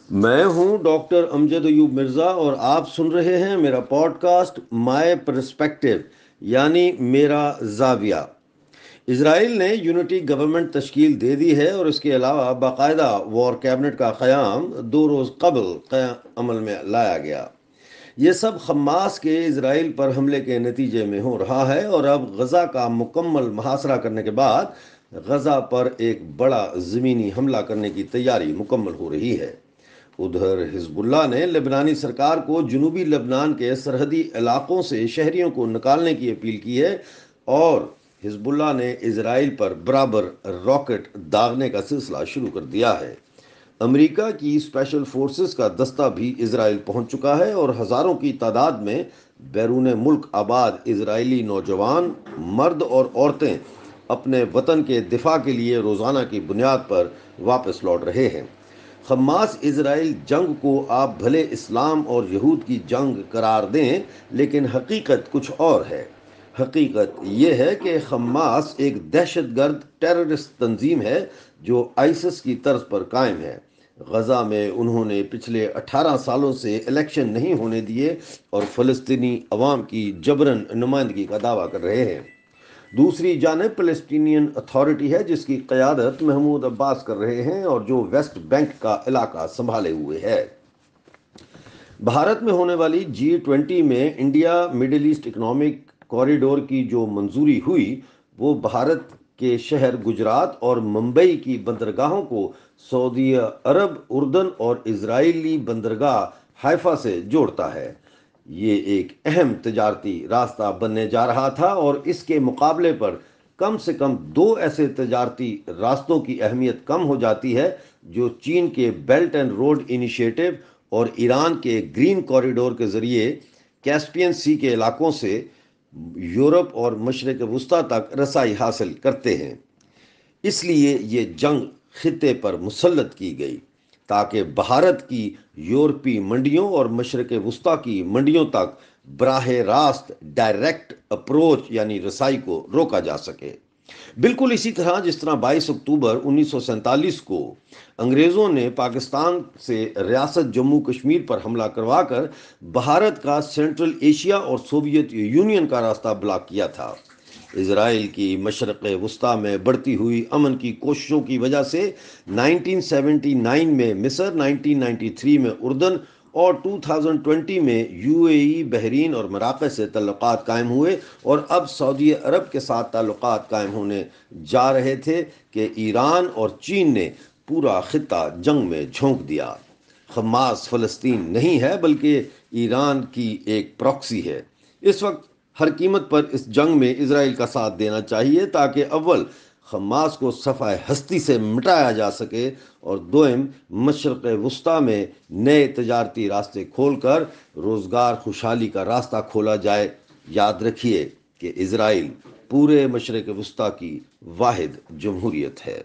میں ہوں ڈاکٹر امجد ایوب مرزا اور آپ سن رہے ہیں میرا پوڈ کاسٹ مائی پرسپیکٹو، یعنی میرا زاویہ۔ اسرائیل نے یونٹی گورنمنٹ تشکیل دے دی ہے اور اس کے علاوہ باقاعدہ وار کیبنٹ کا قیام 2 روز قبل عمل میں لایا گیا۔ یہ سب حماس کے اسرائیل پر حملے کے نتیجے میں ہو رہا ہے اور اب غزہ کا مکمل محاصرہ کرنے کے بعد غزہ پر ایک بڑا زمینی حملہ کرنے کی تیاری مکمل ہو رہی ہے۔ ادھر حزب اللہ نے لبنانی سرکار کو جنوبی لبنان کے سرحدی علاقوں سے شہریوں کو نکالنے کی اپیل کی ہے اور حزب اللہ نے اسرائیل پر برابر راکٹ داغنے کا سلسلہ شروع کر دیا ہے۔ امریکہ کی اسپیشل فورسز کا دستہ بھی اسرائیل پہنچ چکا ہے اور ہزاروں کی تعداد میں بیرون ملک آباد اسرائیلی نوجوان، مرد اور عورتیں اپنے وطن کے دفاع کے لیے روزانہ کی بنیاد پر واپس لوٹ رہے ہیں۔ حماس اسرائیل جنگ کو آپ بھلے اسلام اور یہود کی جنگ قرار دیں، لیکن حقیقت کچھ اور ہے۔ حقیقت یہ ہے کہ حماس ایک دہشت گرد ٹیررسٹ تنظیم ہے جو آئسس کی طرز پر قائم ہے۔ غزہ میں انہوں نے پچھلے 18 سالوں سے الیکشن نہیں ہونے دیے اور فلسطینی عوام کی جبراً نمائندگی کا دعویٰ کر رہے ہیں۔ دوسری جانب فلسطینین اتھارٹی ہے جس کی قیادت محمود عباس کر رہے ہیں اور جو ویسٹ بینک کا علاقہ سنبھالے ہوئے ہے۔ بھارت میں ہونے والی G20 میں India middle east economic corridor کی جو منظوری ہوئی وہ بھارت کے شہر گجرات اور ممبئی کی بندرگاہوں کو سعودی عرب، اردن اور اسرائیلی بندرگاہ حیفا سے جوڑتا ہے۔ یہ ایک اہم تجارتی راستہ بننے جا رہا تھا اور اس کے مقابلے پر کم سے کم 2 ایسے تجارتی راستوں کی اہمیت کم ہو جاتی ہے جو چین کے بیلٹ اینڈ روڈ انیشیٹو اور ایران کے گرین کوریڈور کے ذریعے کیسپین سی کے علاقوں سے یورپ اور مشرق وسطیٰ تک رسائی حاصل کرتے ہیں۔ اس لیے یہ جنگ خطے پر مسلط کی گئی تاکہ بھارت کی یورپی منڈیوں اور مشرق وسطیٰ کی منڈیوں تک براہ راست ڈائریکٹ اپروچ یعنی رسائی کو روکا جا سکے۔ بالکل اسی طرح جس طرح 22 اکتوبر 1947 کو انگریزوں نے پاکستان سے ریاست جموں کشمیر پر حملہ کروا کر بھارت کا سینٹرل ایشیا اور سوویت یونین کا راستہ بلاک کیا تھا۔ اسرائیل کی مشرق وسطیٰ میں بڑھتی ہوئی امن کی کوششوں کی وجہ سے 1979 میں مصر، 1993 میں اردن اور 2020 میں UAE، بحرین اور مراکش سے تعلقات قائم ہوئے اور اب سعودی عرب کے ساتھ تعلقات قائم ہونے جا رہے تھے کہ ایران اور چین نے پورا خطہ جنگ میں جھونک دیا۔ حماس فلسطین نہیں ہے بلکہ ایران کی ایک پراکسی ہے۔ اس وقت ہر قیمت پر اس جنگ میں اسرائیل کا ساتھ دینا چاہیے تاکہ اول حماس کو صفحہ ہستی سے مٹایا جا سکے اور دوم مشرق وسطیٰ میں نئے تجارتی راستے کھول کر روزگار خوشحالی کا راستہ کھولا جائے۔ یاد رکھیے کہ اسرائیل پورے مشرق وسطیٰ کی واحد جمہوریت ہے۔